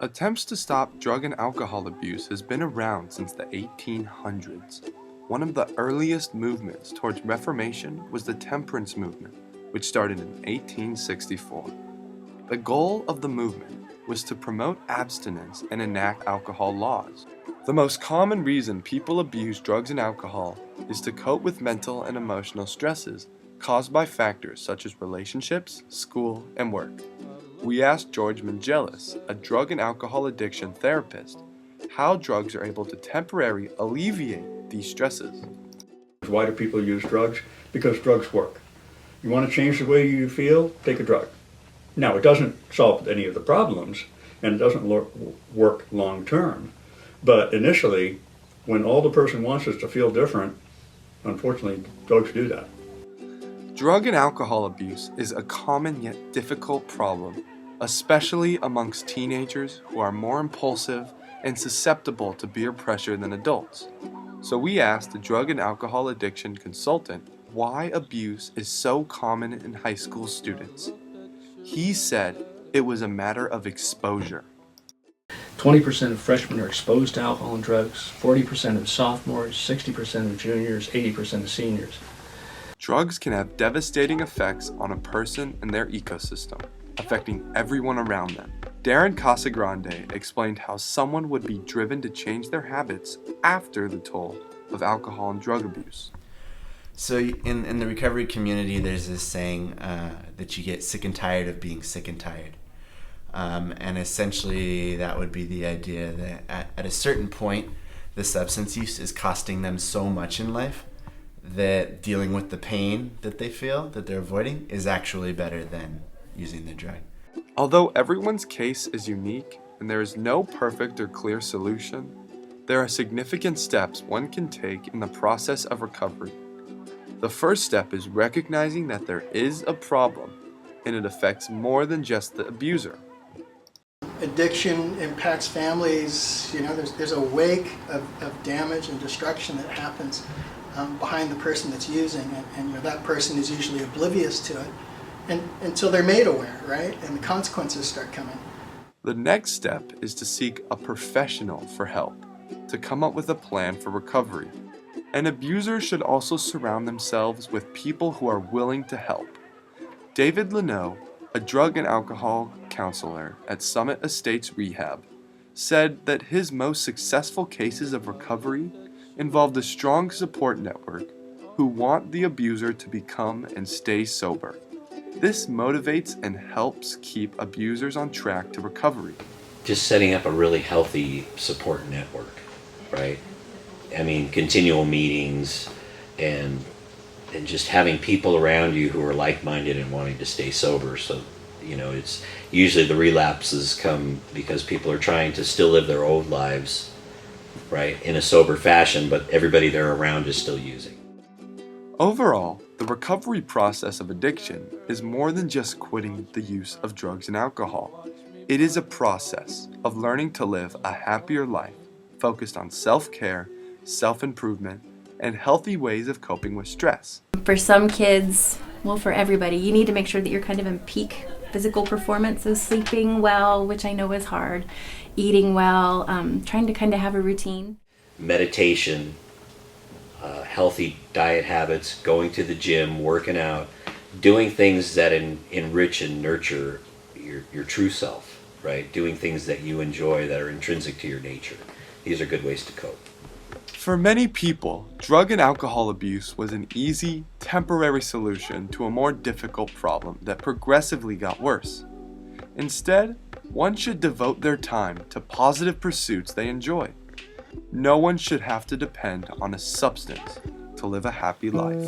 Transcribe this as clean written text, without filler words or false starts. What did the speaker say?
Attempts to stop drug and alcohol abuse has been around since the 1800s. One of the earliest movements towards reformation was the temperance movement, which started in 1864. The goal of the movement was to promote abstinence and enact alcohol laws. The most common reason people abuse drugs and alcohol is to cope with mental and emotional stresses caused by factors such as relationships, school, and work. We asked George Mangelis, a drug and alcohol addiction therapist, how drugs are able to temporarily alleviate these stresses. Why do people use drugs? Because drugs work. You want to change the way you feel? Take a drug. Now, it doesn't solve any of the problems, and it doesn't work long term. But initially, when all the person wants is to feel different, unfortunately, drugs do that. Drug and alcohol abuse is a common yet difficult problem, especially amongst teenagers who are more impulsive and susceptible to peer pressure than adults. So we asked a drug and alcohol addiction consultant why abuse is so common in high school students. He said it was a matter of exposure. 20% of freshmen are exposed to alcohol and drugs, 40% of sophomores, 60% of juniors, 80% of seniors. Drugs can have devastating effects on a person and their ecosystem, affecting everyone around them. Darren Casagrande explained how someone would be driven to change their habits after the toll of alcohol and drug abuse. So in the recovery community, there's this saying that you get sick and tired of being sick and tired. And essentially that would be the idea that at a certain point, the substance use is costing them so much in life that dealing with the pain that they feel, that they're avoiding, is actually better than using the drug. Although everyone's case is unique and there is no perfect or clear solution, there are significant steps one can take in the process of recovery. The first step is recognizing that there is a problem and it affects more than just the abuser. Addiction impacts families. There's a wake of damage and destruction that happens behind the person that's using, and that person is usually oblivious to it until they're made aware, right? And the consequences start coming. The next step is to seek a professional for help, to come up with a plan for recovery. An abuser should also surround themselves with people who are willing to help. David Leno, a drug and alcohol counselor at Summit Estates Rehab, said that his most successful cases of recovery involved a strong support network who want the abuser to become and stay sober. This motivates and helps keep abusers on track to recovery. Just setting up a really healthy support network, right? I mean, continual meetings and just having people around you who are like-minded and wanting to stay sober. So, it's usually the relapses come because people are trying to still live their old lives, right, in a sober fashion, but everybody they're around is still using. Overall, the recovery process of addiction is more than just quitting the use of drugs and alcohol. It is a process of learning to live a happier life focused on self-care, self-improvement, and healthy ways of coping with stress. For some kids, for everybody, you need to make sure that you're kind of in peak physical performance, so sleeping well, which I know is hard, eating well, trying to kind of have a routine. Meditation, healthy diet habits, going to the gym, working out, doing things that enrich and nurture your true self, right? Doing things that you enjoy that are intrinsic to your nature. These are good ways to cope. For many people, drug and alcohol abuse was an easy, temporary solution to a more difficult problem that progressively got worse. Instead, one should devote their time to positive pursuits they enjoy. No one should have to depend on a substance to live a happy life.